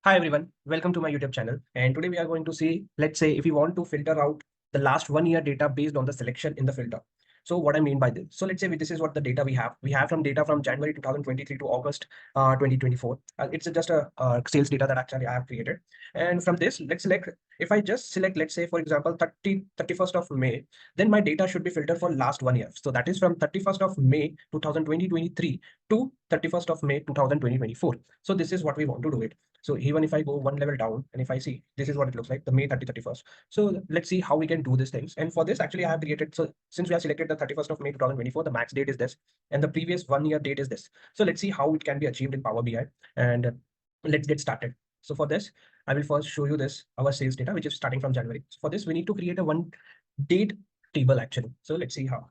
Hi everyone, welcome to my YouTube channel. And today we are going to see, let's say if you want to filter out the last 1 year data based on the selection in the filter. So what I mean by this, so let's say this is what the data we have. We have from data from January 2023 to August 2024. It's just a sales data that actually I have created. And from this, let's select, if I just select, let's say for example, 31st of May, then my data should be filtered for last 1 year. So that is from 31st of May 2023 to 31st of May 2024. So this is what we want to do it. So even if I go one level down and if I see, this is what it looks like, the May 31st. So let's see how we can do these things. And for this, actually, I have created, so since we have selected the 31st of May 2024, the max date is this, and the previous 1 year date is this. So let's see how it can be achieved in Power BI. And let's get started. So for this, I will first show you this, our sales data, which is starting from January. So for this, we need to create a one date table actually. So let's see how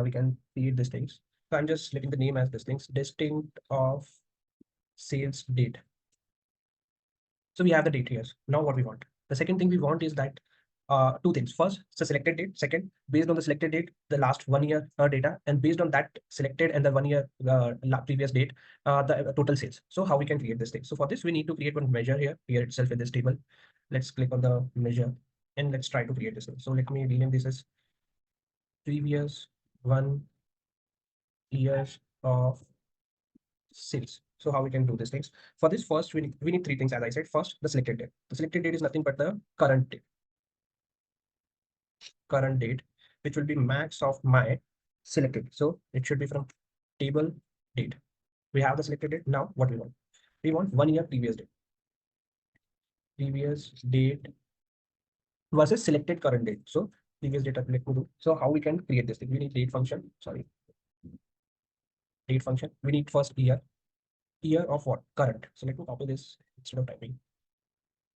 we can create these things. So I'm just letting the name as this things, distinct of sales date. So we have the date here. Now what we want. The second thing we want is that two things. First, it's a selected date. Second, based on the selected date, the last 1 year data, and based on that selected and the 1 year previous date, the total sales. So how we can create this thing. So for this, we need to create one measure here itself in this table. Let's click on the measure and let's try to create this thing. So let me rename this as previous 1 years of sales. So how we can do these things? For this, first we need three things. As I said, first the selected date. The selected date is nothing but the current date, which will be max of my selected. So it should be from table date. We have the selected date. Now what we want? We want 1 year previous date. Previous date versus selected current date. So previous date, let me do. So how we can create this thing? We need date function. Sorry, date function. We need first year of what? Current. So let me copy this instead of typing.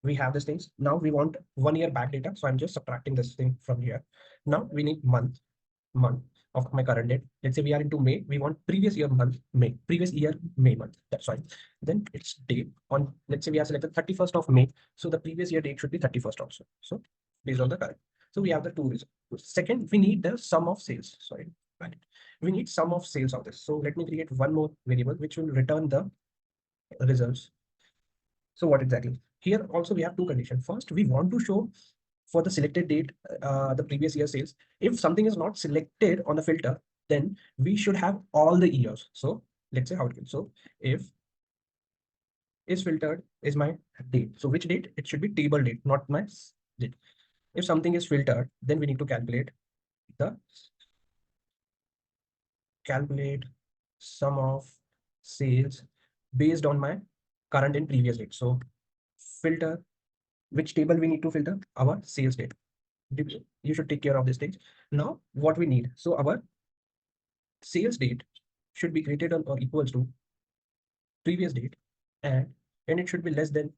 We have these things. Now we want 1 year back data. So I'm just subtracting this thing from here. Now we need month of my current date. Let's say we are into May. We want previous year month, May, previous year, May month. That's fine. Then it's date on, let's say we are selected 31st of May. So the previous year date should be 31st also. So based on the current. So we have the two results. Second, we need the sum of sales. Sorry. Right. We need sum of sales of this. So let me create one more variable which will return the results. So what exactly? Here also we have two conditions. First, we want to show for the selected date, the previous year sales. If something is not selected on the filter, then we should have all the years. So let's say how it goes. So if is filtered is my date. So which date? It should be table date, not my date. If something is filtered, then we need to calculate sum of sales based on my current and previous date. So filter, which table we need to filter? Our sales date. You should take care of these things. Now what we need, so our sales date should be greater than or equals to previous date, and it should be less than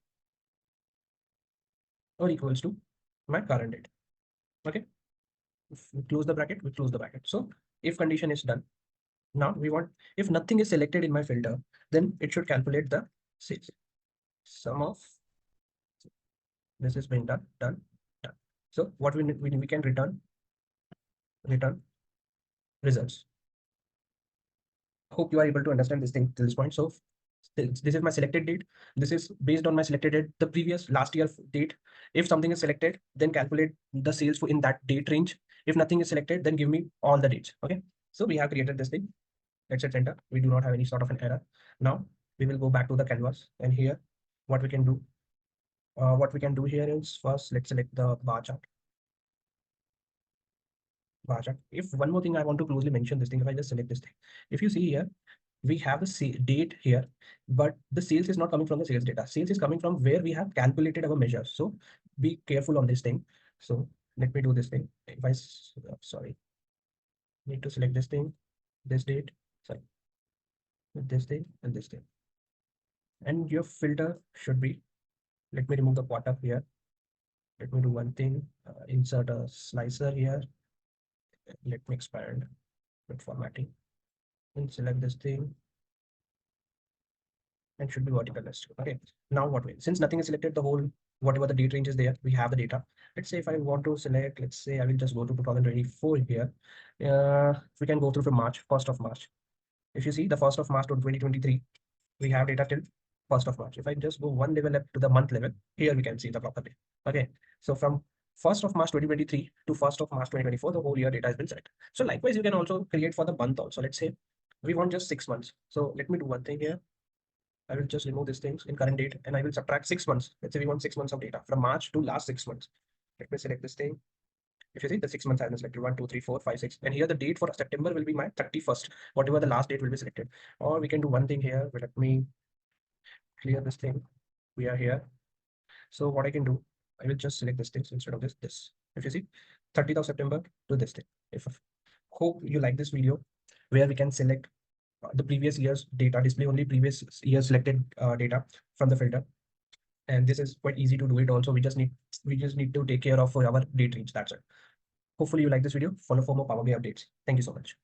or equals to my current date. Okay, if we close the bracket, we close the bracket. So if condition is done, now we want, if nothing is selected in my filter, then it should calculate the sales sum of, this is being done. So what we can return results. Hope you are able to understand this thing till this point. So this is my selected date. This is based on my selected date, the previous last year date. If something is selected, then calculate the sales in that date range. If nothing is selected, then give me all the dates. Okay. So we have created this thing. Let's hit enter. We do not have any sort of an error. Now we will go back to the canvas, and here what we can do. What we can do here is first let's select the bar chart. If one more thing I want to closely mention this thing, if I just select this thing, if you see here, we have the date here, but the sales is not coming from the sales data. Sales is coming from where we have calculated our measures. So be careful on this thing. So let me do this thing. If I, sorry, need to select this thing, this date, sorry, this thing and this thing. And your filter should be, let me remove the quarter here. Let me do one thing, insert a slicer here. Let me expand with formatting and select this thing, and should be vertical list. Okay, now what way? Since nothing is selected, the whole whatever the date range is there, we have the data. Let's say if I want to select, let's say I will just go to 2024 here. We can go through from March, 1st of March. If you see the 1st of March to 2023, we have data till 1st of March. If I just go one level up to the month level, here we can see the properly. Okay. So from 1st of March 2023 to 1st of March 2024, the whole year data has been set. So likewise, you can also create for the month also. Let's say we want just 6 months. So let me do one thing here. I will just remove these things in current date and I will subtract 6 months. Let's say we want 6 months of data from March to last 6 months. Let me select this thing. If you see the 6 months has been selected 1, 2, 3, 4, 5, 6. And here the date for September will be my 31st, whatever the last date will be selected. Or we can do one thing here. Let me clear this thing. We are here. So what I can do, I will just select this thing instead of this. If you see 30th of September to this thing. If hope you like this video where we can select the previous year's data, display only previous year's selected data from the filter. And this is quite easy to do it also. We just need to take care of our date range. That's it. Hopefully you like this video. Follow for more Power BI updates. Thank you so much.